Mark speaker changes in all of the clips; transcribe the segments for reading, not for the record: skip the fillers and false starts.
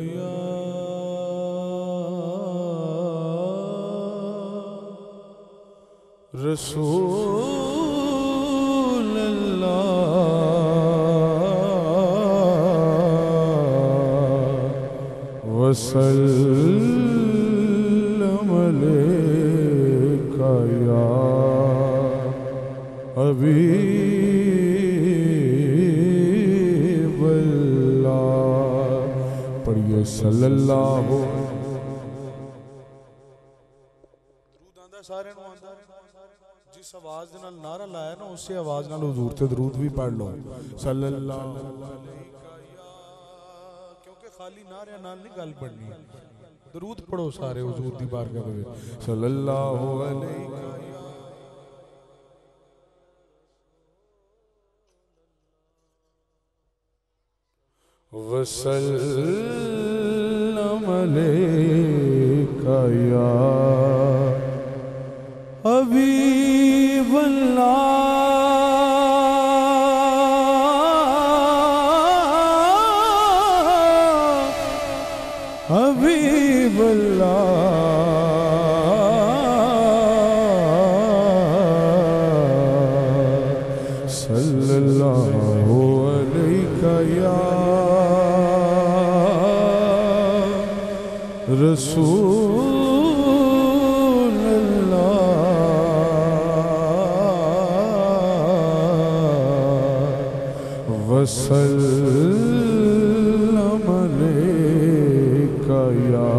Speaker 1: یا رسول اللہ وسلم علیکہ یا حبیب اللہ پڑھیے صلی اللہ سارے نو آندا جس آواز نال نعرہ لایا نا اسی آواز نال حضور تے درود بھی پڑھ لو صلی اللہ علیہ کیونکہ خالی نعرے نال نہیں گل پڑھنی درود پڑھو سارے حضور دی بارگاہ میں صلی اللہ علیہ وسلم علیکہ یا حبیب اللہ حبیب اللہ صلی اللہ علیہ یا رسول اللہ وسلم علیکہ یا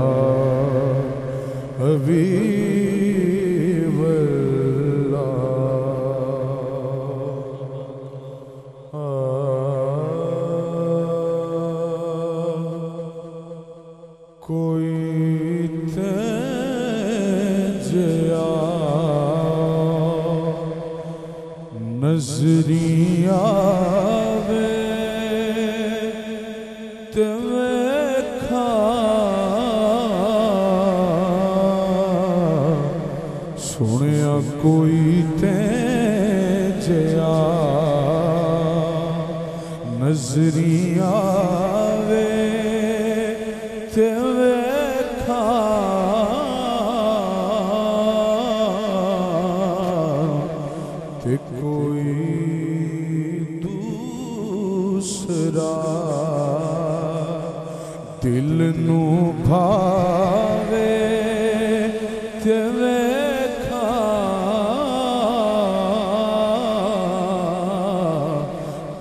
Speaker 1: حبیب اللہ کوئی نظری آوے تے ویکھا سنیا کوئی تے جیا نظری آوے تے ویکھا تے کوئی دوسرا دل نو بھاوے تے ویکھا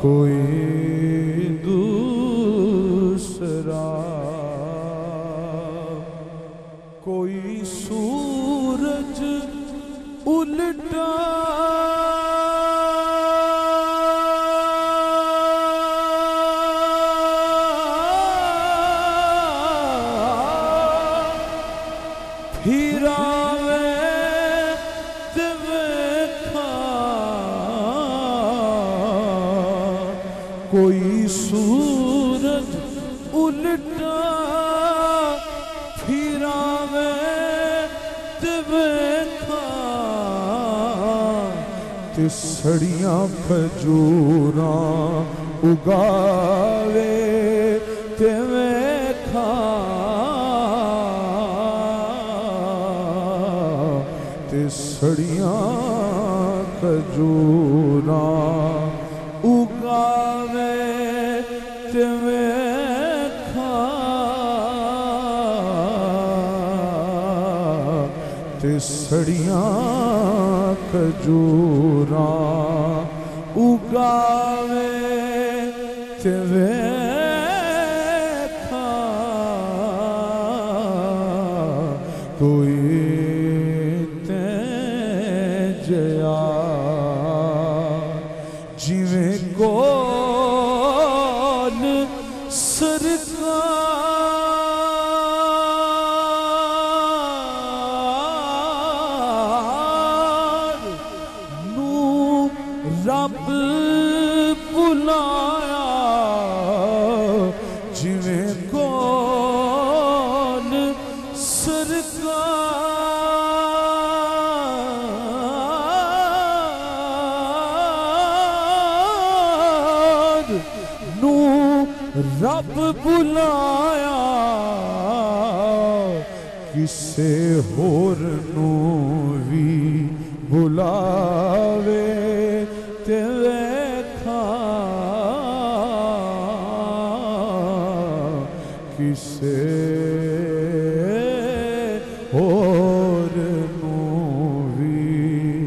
Speaker 1: کوئی دوسرا کوئی سورج الٹا کوئی سورج الٹا پھراوے تے ویکھا تے سڑیاں کھجوراں اگاوے تے ویکھا تے سڑیاں کھجوراں اگاوے تے ویکھا تے سڑیاں کھجوراں اگاوے تے ویکھا کوئی تے جیا جویں کون سرکار نو رب بلایا جویں کون سرکار نو رب بلایا کسے ہور نو وی بلاوے تے ویکھا کسے ہور نو وی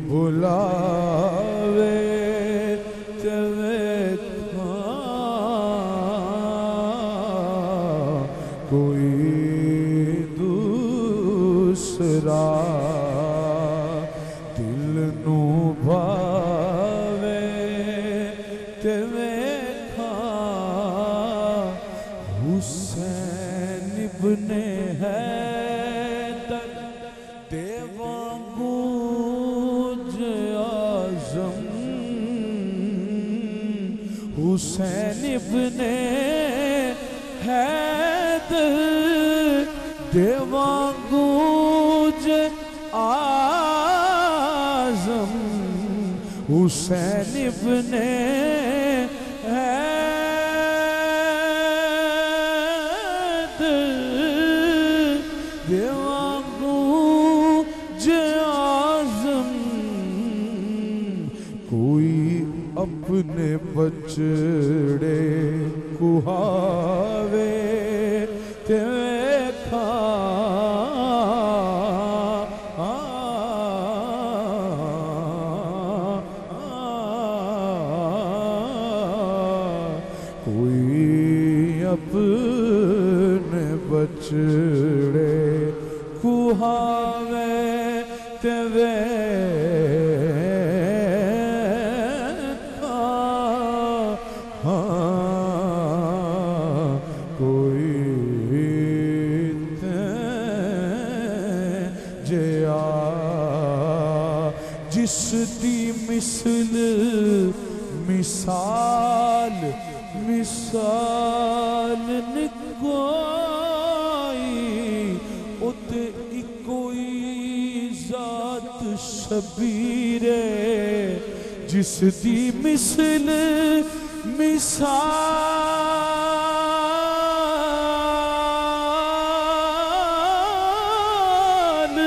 Speaker 1: بلاوے تے ویکھا کوئی دوسرا دل نو بھاوے تے ویکھا حسین ابن حیدر دے وانگو اعظم حسین ابن حیدر دے وانگو اعظم حسین ابن حیدر دے وانگو اعظم کوئی اپنے بچڑے کہاوے تے ویکھا کوئی اپنے بچڑے کہاوے تے ویکھا کوئی جیا جس دی مثل مثال نکوئی اتے کوئی ذات شبیر جس دی مثل مثال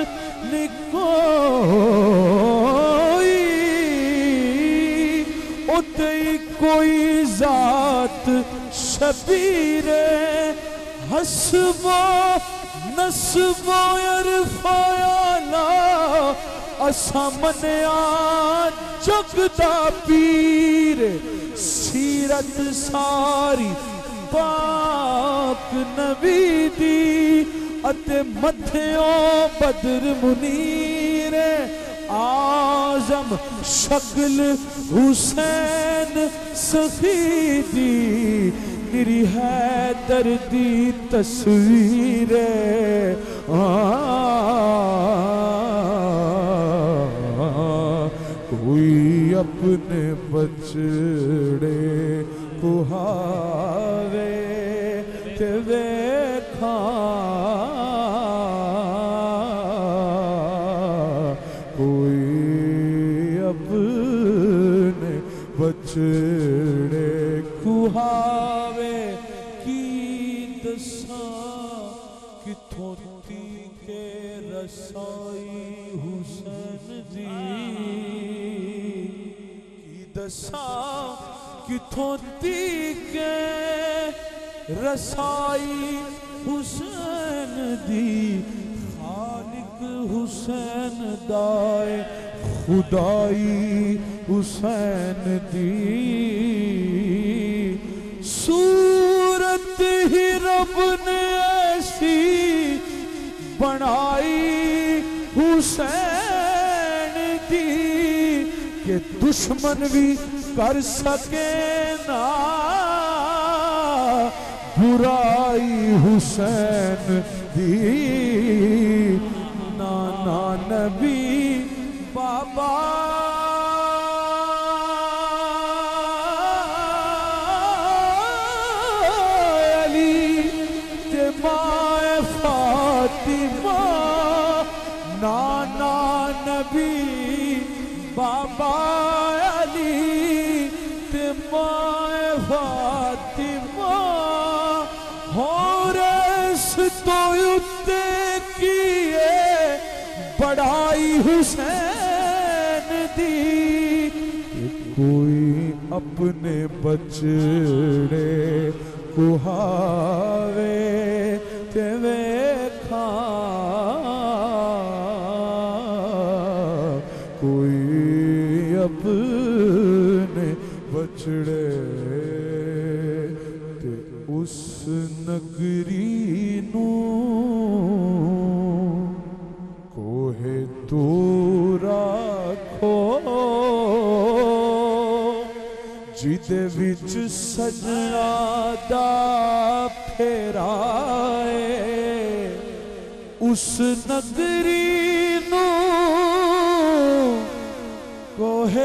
Speaker 1: نکوئی اتے کوئی ذات شبیر حسب و نسب و عرفا لا اسا منیا جگدا پیر سیرت ساری پاک نبی دی اتے متھیوں بدر منیر آزم شکل حسین سخی دی میری حیدر دی تصویر کوئی اپنے بچڑے کہاوے تے ویکھا کوئی اپنے بچڑے کہاوے کی دساں کتھوں تھی کے رسائی حسین دی کی دساں کتھوں تھی کے رسائی حسین دی خالق حسین دائے خدائی حسین دی صورت ہی رب نے ایسی بنائی حسین دی کہ دشمن بھی کر سکے نا برائی حسین دی نانا نبی بابا علی تے ماں فاطمہ نانا نبی بابا علی تے ماں فاطمہ اس تو اتے کیے بڑائی حسین دی کوئی اپنے بچڑے کو ہاوے تے ویکھا کوئی اپنے بچڑے تے اس نگری نو کوہ تورا کھو جیدے وچ سجنا دا پھیرائے اس نگری نو کوہ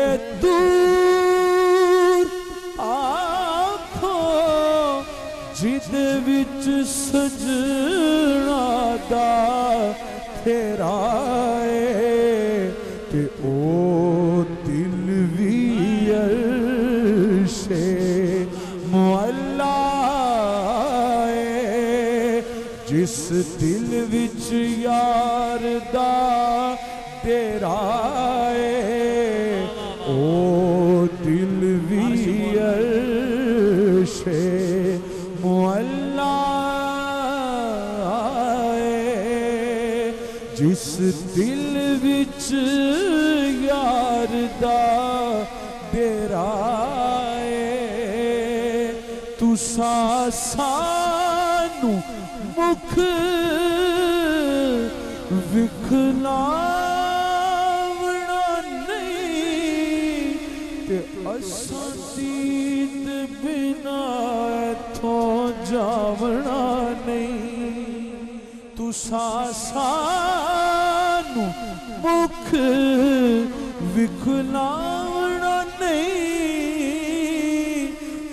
Speaker 1: تور آکھو جیدے وچ سجنا دا پھیرائے تے او دل وی عرش معلا جس دل وچ یار دا ڈیرا او دل وی عرش معلا جس دل وچ یار دا ڈیرا تسا سانو مکھ وکھلاونا نہیں تے اساں دید بنا ایتھوں جاونا نہیں تسا سانو مکھ وکھلاونا نہیں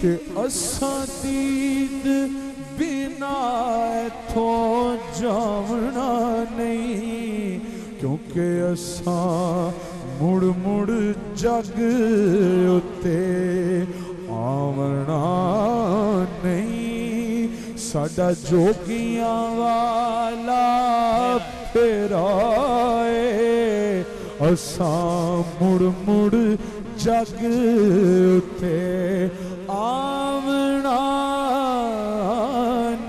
Speaker 1: تے اساں دید بنا ایتھوں جاونا نہیں کیونکہ اساں مڑ مڑ جگ اتے آونا نہیں ساڈا جوگیاں والا پھیرائے اساں مڑ مڑ جگ اتے آونا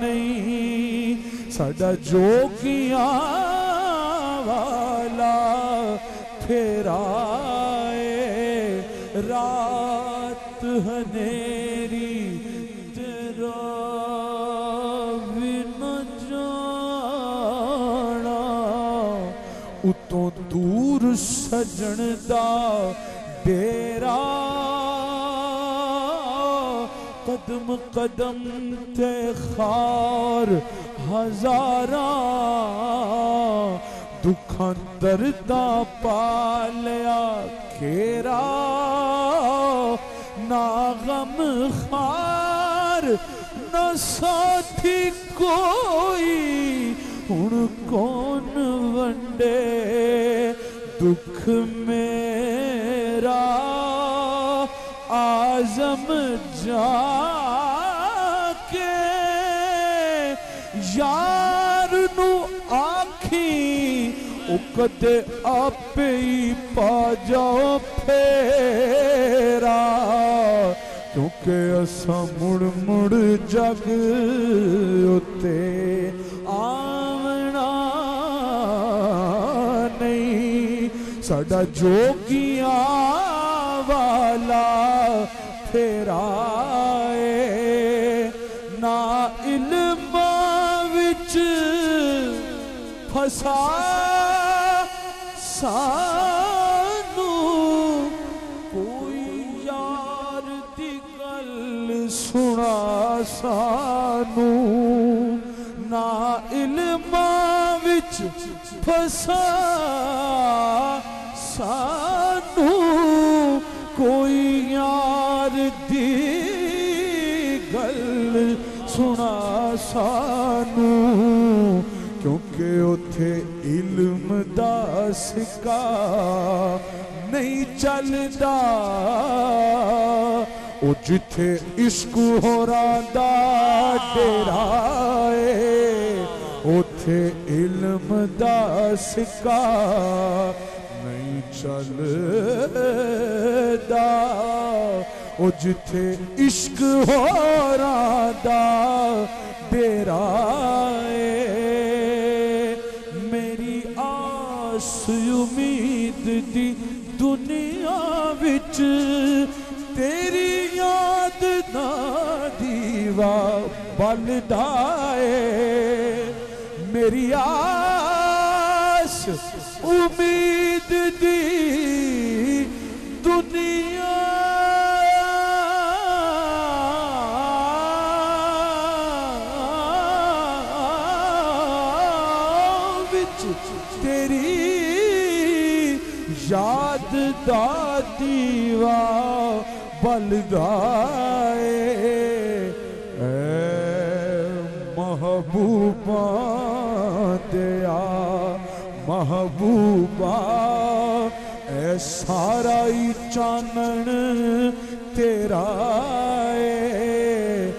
Speaker 1: نہیں ساڈا جوگیاں والا پھیرائے رات ہنیری تیرا بھی نہ جانا اتوں دور سجن دا ڈیرا قدم قدم تے خار ہزاراں دکھاں درداں پالیا کیرا نہ غم خار نہ ساتھی کوئی ہن کون ونڈے دکھ میرا آزم جا کے یار نو آکھی اکت آپ ہی پا جاؤ پھیرا کیونکہ اساں مڑ مڑ جگ اتے آونا نہیں ساڈا جوگیاں والا پھیرائے نہ علم وچ پھسا سانو کوئی یار دی گل سنا سانو نہ علم وچ پھسا سانو کوئی یار دی گل سنا سانو کیونکہ اتھے علم دا سکا نہیں چلدا او جتھے عشق ہو رہا دا ڈیرا جتھے علم دا سکا نہیں چلدا او جتھے عشق ہوراں دا ڈیرا اے میری آس امید دی دنیا وچ تیری یاد دا دیوا بلدا اے میری آس امید دی دنیا وچ تیری یاد دا دیوا بلدا اے محبوباں دیا محبوبہ اے سارا ہی چانن تیرا اے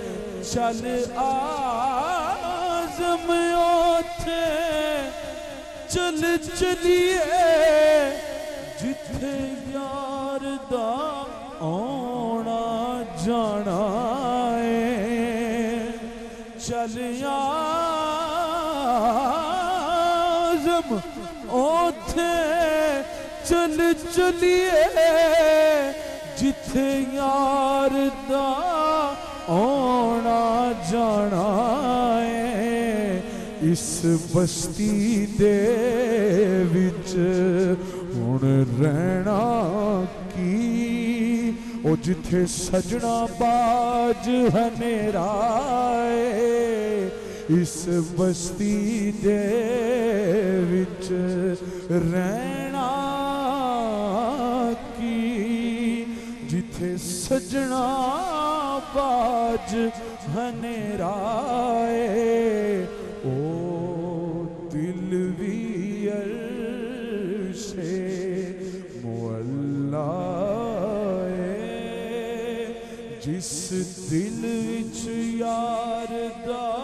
Speaker 1: چل آزم اوتھے چل چلیے جتھے یار دا آنا جانا اے چل آزم اوتھے چل چلیے جتھے یار دا آنا جانا ہے اس بستی دے وچ ہن رہنا کی او جتھے سجنا باج ہنیرا ہے اس بستی دے وچ رہنا کی جتھے سجنا باج ہنیرا ہے او دل بھی عرش معلا ہے جس دل وچ یار دا